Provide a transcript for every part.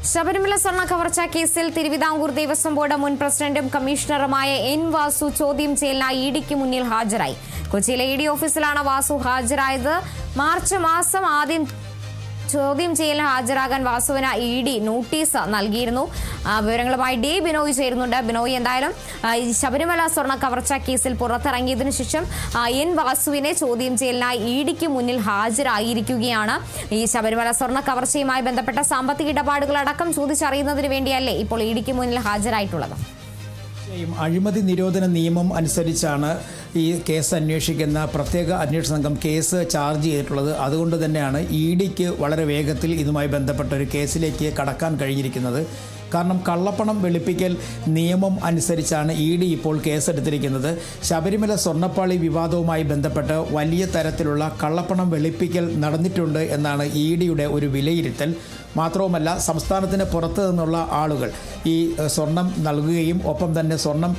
ശബരിമല സ്വർണ്ണ കവർച്ചാ കേസിൽ തിരുവിതാംകൂർ ദേവസ്വം ബോർഡ് മുൻ പ്രസിഡന്റും കമ്മീഷണറുമായ എൻ വാസു ചോദ്യം ചെയ്യലിനായി ഇഡിക്ക് മുന്നിൽ ഹാജരായി. കൊച്ചിയിലെ ഇഡി ഓഫീസിലാണ് വാസു ഹാജരായത്. മാർച്ച് മാസം ആദ്യം ചോദ്യം ചെയ്യലിന് ഹാജരാകാൻ വാസുവിന് ഇഡി നോട്ടീസ് നൽകിയിരുന്നു. വിവരങ്ങളുമായി ഡി ബിനോയ് ചേരുന്നുണ്ട്. ബിനോയ്, എന്തായാലും ശബരിമല സ്വർണ്ണ കവർച്ചാ കേസിൽ പുറത്തിറങ്ങിയതിനു ശേഷം എൻ വാസുവിനെ ചോദ്യം ചെയ്യലിനായി ഇഡിക്ക് മുന്നിൽ ഹാജരായിരിക്കുകയാണ്. ഈ ശബരിമല സ്വർണ്ണ കവർച്ചയുമായി ബന്ധപ്പെട്ട സാമ്പത്തിക ഇടപാടുകളടക്കം ചോദിച്ചറിയുന്നതിന് വേണ്ടിയല്ലേ ഇപ്പോൾ ഇഡിക്ക് മുന്നിൽ ഹാജരായിട്ടുള്ളത്? അഴിമതി നിരോധന നിയമം അനുസരിച്ചാണ് ഈ കേസ് അന്വേഷിക്കുന്ന പ്രത്യേക അന്വേഷണ സംഘം കേസ് ചാർജ് ചെയ്തിട്ടുള്ളത്. അതുകൊണ്ട് തന്നെയാണ് ഇഡിക്ക് വളരെ വേഗത്തിൽ ഇതുമായി ബന്ധപ്പെട്ട ഒരു കേസിലേക്ക് കടക്കാൻ കഴിഞ്ഞിരിക്കുന്നത്. കാരണം കള്ളപ്പണം വെളുപ്പിക്കൽ നിയമം അനുസരിച്ചാണ് ഇഡി ഇപ്പോൾ കേസെടുത്തിരിക്കുന്നത്. ശബരിമല സ്വർണ്ണപ്പാളി വിവാദവുമായി ബന്ധപ്പെട്ട് വലിയ തരത്തിലുള്ള കള്ളപ്പണം വെളുപ്പിക്കൽ നടന്നിട്ടുണ്ട് എന്നാണ് ഇഡിയുടെ ഒരു വിലയിരുത്തൽ. മാത്രവുമല്ല, സംസ്ഥാനത്തിന് പുറത്തു നിന്നുള്ള ആളുകൾ ഈ സ്വർണം നൽകുകയും ഒപ്പം തന്നെ സ്വർണം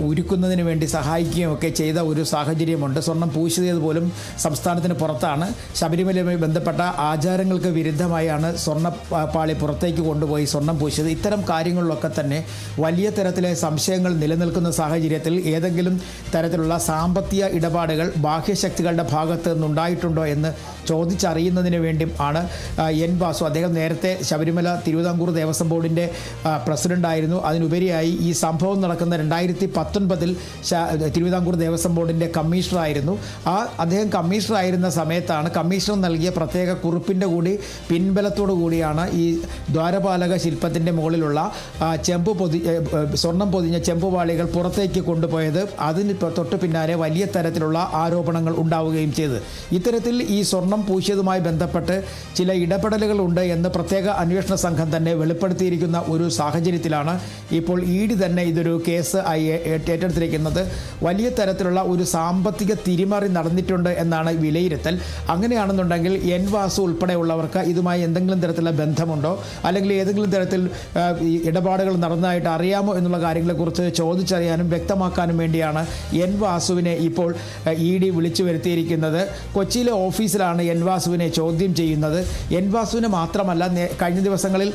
ഉരുക്കുന്നതിന് വേണ്ടി സഹായിക്കുകയും ഒക്കെ ചെയ്ത ഒരു സാഹചര്യമുണ്ട്. സ്വർണം പൂശിയത് പോലും സംസ്ഥാനത്തിന് പുറത്താണ്. ശബരിമലയുമായി ബന്ധപ്പെട്ട ആചാരങ്ങൾക്ക് വിരുദ്ധമായാണ് സ്വർണ്ണപ്പാളി പുറത്തേക്ക് കൊണ്ടുപോയി സ്വർണം പൂശിയത്. ഇത്തരം കാര്യങ്ങളിലൊക്കെ തന്നെ വലിയ തരത്തിലെ സംശയങ്ങൾ നിലനിൽക്കുന്ന സാഹചര്യത്തിൽ ഏതെങ്കിലും തരത്തിലുള്ള സാമ്പത്തിക ഇടപാടുകൾ ബാഹ്യശക്തികളുടെ ഭാഗത്ത് നിന്നുണ്ടായിട്ടുണ്ടോ എന്ന് ചോദിച്ചറിയുന്നതിന് വേണ്ടി ആണ് എൻ വാസു. അദ്ദേഹം നേരത്തെ ശബരിമല തിരുവിതാംകൂർ ദേവസ്വം ബോർഡിൻ്റെ പ്രസിഡൻ്റായിരുന്നു. അതിനുപരിയായി ഈ സംഭവം നടക്കുന്ന 2019 തിരുവിതാംകൂർ ദേവസ്വം ബോർഡിൻ്റെ കമ്മീഷണറായിരുന്നു. അദ്ദേഹം കമ്മീഷണറായിരുന്ന സമയത്താണ് കമ്മീഷണർ നൽകിയ പ്രത്യേക കുറിപ്പിൻ്റെ കൂടി പിൻബലത്തോടു കൂടിയാണ് ഈ ദ്വാരപാലക ശില്പത്തിൻ്റെ മുകളിലുള്ള സ്വർണം പൊതിഞ്ഞ ചെമ്പുപാളികൾ പുറത്തേക്ക് കൊണ്ടുപോയത്. അതിന് തൊട്ട് പിന്നാലെ വലിയ തരത്തിലുള്ള ആരോപണങ്ങൾ ഉണ്ടാവുകയും ചെയ്തു. ഇത്തരത്തിൽ ഈ സ്വർണം പൂശിയതുമായി ബന്ധപ്പെട്ട് ചില ഇടപെടലുകളുണ്ട് എന്ന് പ്രത്യേക അന്വേഷണ സംഘം തന്നെ വെളിപ്പെടുത്തിയിരിക്കുന്ന ഒരു സാഹചര്യത്തിലാണ് ഇപ്പോൾ ഇഡി തന്നെ ഇതൊരു കേസ് ഏറ്റെടുത്തിരിക്കുന്നത്. വലിയ തരത്തിലുള്ള ഒരു സാമ്പത്തിക തിരിമറി നടന്നിട്ടുണ്ട് എന്നാണ് വിലയിരുത്തൽ. അങ്ങനെയാണെന്നുണ്ടെങ്കിൽ എൻ വാസു ഉൾപ്പെടെയുള്ളവർക്ക് ഇതുമായി എന്തെങ്കിലും തരത്തിലുള്ള ബന്ധമുണ്ടോ, അല്ലെങ്കിൽ ഏതെങ്കിലും തരത്തിൽ ഇടപാടുകൾ നടന്നതായിട്ട് അറിയാമോ എന്നുള്ള കാര്യങ്ങളെക്കുറിച്ച് ചോദിച്ചറിയാനും വ്യക്തമാക്കാനും വേണ്ടിയാണ് എൻ വാസുവിനെ ഇപ്പോൾ ഇഡി വിളിച്ചു വരുത്തിയിരിക്കുന്നത്. കൊച്ചിയിലെ ഓഫീസിലാണ് എൻ വാസുവിനെ ചോദ്യം ചെയ്യുന്നത്. എൻ വാസുവിനെ മാത്രമല്ല, കഴിഞ്ഞ ദിവസങ്ങളിൽ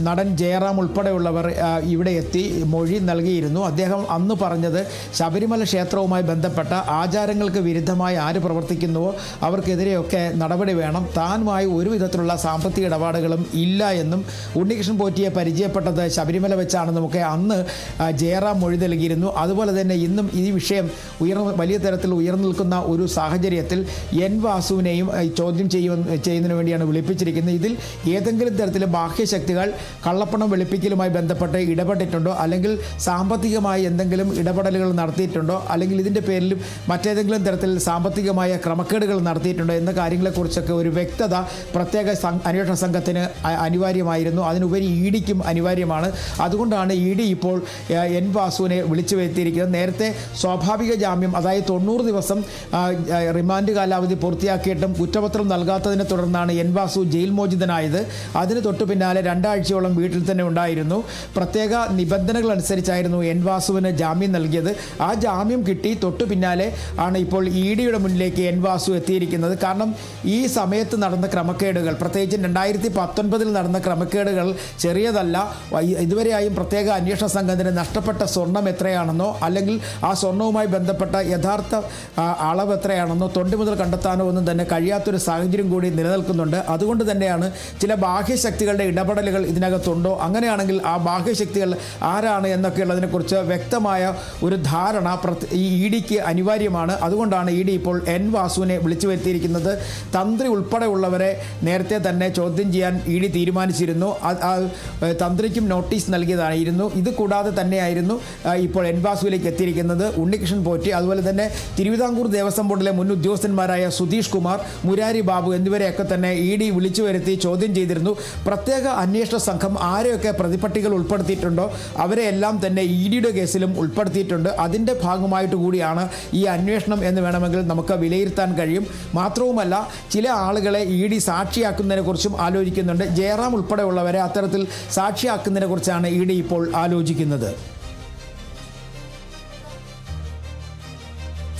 നടൻ ജയറാം ഉൾപ്പെടെയുള്ളവർ ഇവിടെ എത്തി മൊഴി നൽകിയിരുന്നു. അദ്ദേഹം അന്ന് പറഞ്ഞത് ശബരിമല ക്ഷേത്രവുമായി ബന്ധപ്പെട്ട ആചാരങ്ങൾക്ക് വിരുദ്ധമായി ആര് പ്രവർത്തിക്കുന്നുവോ അവർക്കെതിരെയൊക്കെ നടപടി വേണം. താനുമായി ഒരു വിധത്തിലുള്ള സാമ്പത്തിക ഇടപാടുകളും ഇല്ല എന്നും ഉണ്ണികൃഷ്ണൻ പോറ്റിയെ പരിചയപ്പെട്ടത് ശബരിമല വെച്ചാണെന്നുമൊക്കെ അന്ന് ജയറാം മൊഴി നൽകിയിരുന്നു. അതുപോലെ തന്നെ ഇന്നും ഈ വിഷയം വലിയ തരത്തിൽ ഉയർന്നു നിൽക്കുന്ന ഒരു സാഹചര്യത്തിൽ എൻ വാസുവിനെയും ചോദ്യം ചെയ്യുന്നതിന് വേണ്ടിയാണ് വിളിപ്പിച്ചിരിക്കുന്നത്. ഇതിൽ ഏതെങ്കിലും തരത്തിൽ ബാഹ്യശക്തികൾ കള്ളപ്പണം വെളുപ്പിക്കലുമായി ബന്ധപ്പെട്ട് ഇടപെട്ടിട്ടുണ്ടോ, അല്ലെങ്കിൽ സാമ്പത്തികമായി എന്തെങ്കിലും ഇടപെടലുകൾ നടത്തിയിട്ടുണ്ടോ, അല്ലെങ്കിൽ ഇതിൻ്റെ പേരിൽ മറ്റേതെങ്കിലും തരത്തിൽ സാമ്പത്തികമായ ക്രമക്കേടുകൾ നടത്തിയിട്ടുണ്ടോ എന്ന കാര്യങ്ങളെക്കുറിച്ചൊക്കെ ഒരു വ്യക്തത പ്രത്യേക അന്വേഷണ സംഘത്തിന് അനിവാര്യമായിരുന്നു. അതിനുപരി ഇഡിക്കും അനിവാര്യമാണ്. അതുകൊണ്ടാണ് ഇഡി ഇപ്പോൾ എൻ വാസുവിനെ വിളിച്ചു വരുത്തിയിരിക്കുന്നത്. നേരത്തെ സ്വാഭാവിക ജാമ്യം, അതായത് 90 ദിവസം റിമാൻഡ് കാലാവധി പൂർത്തിയാക്കിയിട്ടും കുറ്റപത്രം നൽകാത്തതിനെ തുടർന്നാണ് എൻ വാസു ജയിൽ മോചിതനായത്. അതിന് തൊട്ടു പിന്നാലെ 2 ആഴ്ചയോളം വീട്ടിൽ തന്നെ ഉണ്ടായിരുന്നു. പ്രത്യേക നിബന്ധനകൾ അനുസരിച്ചായിരുന്നു എൻ വാസുവിന് ജാമ്യം നൽകിയത്. ആ ജാമ്യം കിട്ടി തൊട്ടു പിന്നാലെ ആണ് ഇപ്പോൾ ഇഡിയുടെ മുന്നിലേക്ക് എൻ വാസു എത്തിയിരിക്കുന്നത്. കാരണം ഈ സമയത്ത് നടന്ന ക്രമക്കേടുകൾ, പ്രത്യേകിച്ച് 2019 നടന്ന ക്രമക്കേടുകൾ ചെറിയതല്ല. ഇതുവരെയായും പ്രത്യേക അന്വേഷണ സംഘത്തിന് നഷ്ടപ്പെട്ട സ്വർണം എത്രയാണെന്നോ, അല്ലെങ്കിൽ ആ സ്വർണവുമായി ബന്ധപ്പെട്ട യഥാർത്ഥ അളവ് എത്രയാണെന്നോ തൊണ്ടി മുതൽ കണ്ടെത്താനോ ഒന്നും തന്നെ കഴിയാത്തൊരു സാഹചര്യം കൂടി നിലനിൽക്കുന്നുണ്ട്. അതുകൊണ്ട് തന്നെയാണ് ചില ബാഹ്യശക്തികളുടെ ഇടപെടലുകൾ ഇതിനകത്തുണ്ടോ, അങ്ങനെയാണെങ്കിൽ ആ ബാഹ്യശക്തികൾ ആരാണ് എന്നൊക്കെയുള്ളതിനെക്കുറിച്ച് വ്യക്തമായ ഒരു ധാരണ ഈ ഇഡിക്ക് അനിവാര്യമാണ്. അതുകൊണ്ടാണ് ഇഡി ഇപ്പോൾ എൻ വാസുവിനെ വിളിച്ചു വരുത്തിയിരിക്കുന്നത്. തന്ത്രി ഉൾപ്പെടെയുള്ളവരെ നേരത്തെ തന്നെ ചോദ്യം ചെയ്യാൻ ഇഡി തീരുമാനിച്ചിരുന്നു. തന്ത്രിക്കും നോട്ടീസ് നൽകിയതായിരുന്നു. ഇത് കൂടാതെ തന്നെയായിരുന്നു ഇപ്പോൾ എൻ വാസുവിലേക്ക് എത്തിയിരിക്കുന്നത് ഉണ്ണികൃഷ്ണൻ പോറ്റി, അതുപോലെ തന്നെ തിരുവിതാംകൂർ ദേവസ്വം ബോർഡിലെ മുൻ ഉദ്യോഗസ്ഥന്മാരായ സുധീഷ് കുമാർ, മുരാരി ബാബു എന്നിവരെയൊക്കെ തന്നെ ഇഡി വിളിച്ചു വരുത്തി ചോദ്യം ചെയ്തിരുന്നു. പ്രത്യേക അന്വേഷണ സംഘം ആരെയൊക്കെ പ്രതിപട്ടികൾ ഉൾപ്പെടുത്തിയിട്ടുണ്ടോ അവരെ എല്ലാം തന്നെ ഇഡിയുടെ കേസിലും ഉൾപ്പെടുത്തിയിട്ടുണ്ട്. അതിൻ്റെ ഭാഗമായിട്ട് കൂടിയാണ് ഈ അന്വേഷണം എന്ന് വേണമെങ്കിൽ നമുക്ക് വിലയിരുത്താൻ കഴിയും. മാത്രവുമല്ല, ചില ആളുകളെ ഇഡി സാക്ഷിയാക്കുന്നതിനെക്കുറിച്ചും ആലോചിക്കുന്നുണ്ട്. ജയറാം ഉൾപ്പെടെയുള്ളവരെ അത്തരത്തിൽ സാക്ഷിയാക്കുന്നതിനെക്കുറിച്ചാണ് ഇഡി ഇപ്പോൾ ആലോചിക്കുന്നത്.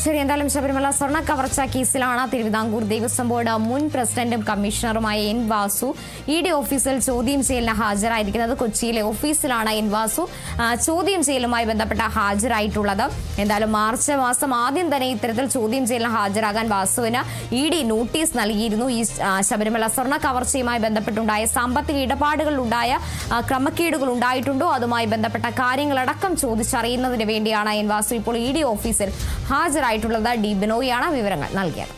ശരി, എന്തായാലും ശബരിമല സ്വർണ്ണ കവർച്ച കേസിലാണ് തിരുവിതാംകൂർ ദേവസ്വം ബോർഡ് മുൻ പ്രസിഡന്റും കമ്മീഷണറുമായ എൻ വാസു ED ഓഫീസിൽ ചോദ്യം ചെയ്യലിന് ഹാജരായിരിക്കുന്നത്. കൊച്ചിയിലെ ഓഫീസിലാണ് എൻ വാസു ചോദ്യം ചെയ്യലുമായി ബന്ധപ്പെട്ട ഹാജരായിട്ടുള്ളത്. എന്തായാലും മാർച്ച് മാസം ആദ്യം തന്നെ ഇത്തരത്തിൽ ചോദ്യം ചെയ്യലിന് ഹാജരാകാൻ വാസുവിന് ED നോട്ടീസ് നൽകിയിരുന്നു. ഈ ശബരിമല സ്വർണ്ണ കവർച്ചയുമായി ബന്ധപ്പെട്ടുണ്ടായ സാമ്പത്തിക ഇടപാടുകളിലുണ്ടായ ക്രമക്കേടുകൾ ഉണ്ടായിട്ടുണ്ടോ, അതുമായി ബന്ധപ്പെട്ട കാര്യങ്ങളടക്കം ചോദിച്ചറിയുന്നതിന് വേണ്ടിയാണ് എൻ വാസു ഇപ്പോൾ ED ഓഫീസിൽ ഹാജരായിട്ടുള്ളത്. ഡി ബിനോയിയാണ് വിവരങ്ങൾ നൽകിയത്.